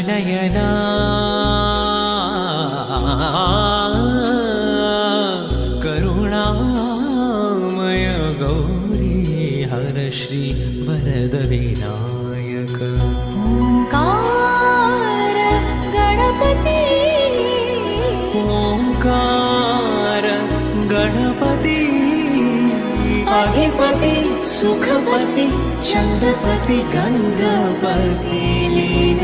नयना करुणामय गौरी हर श्री वरद विनायक ओंकार गणपती ओंकार गणपती अधिपती सुखपती चंद्रपती गंगपती लीन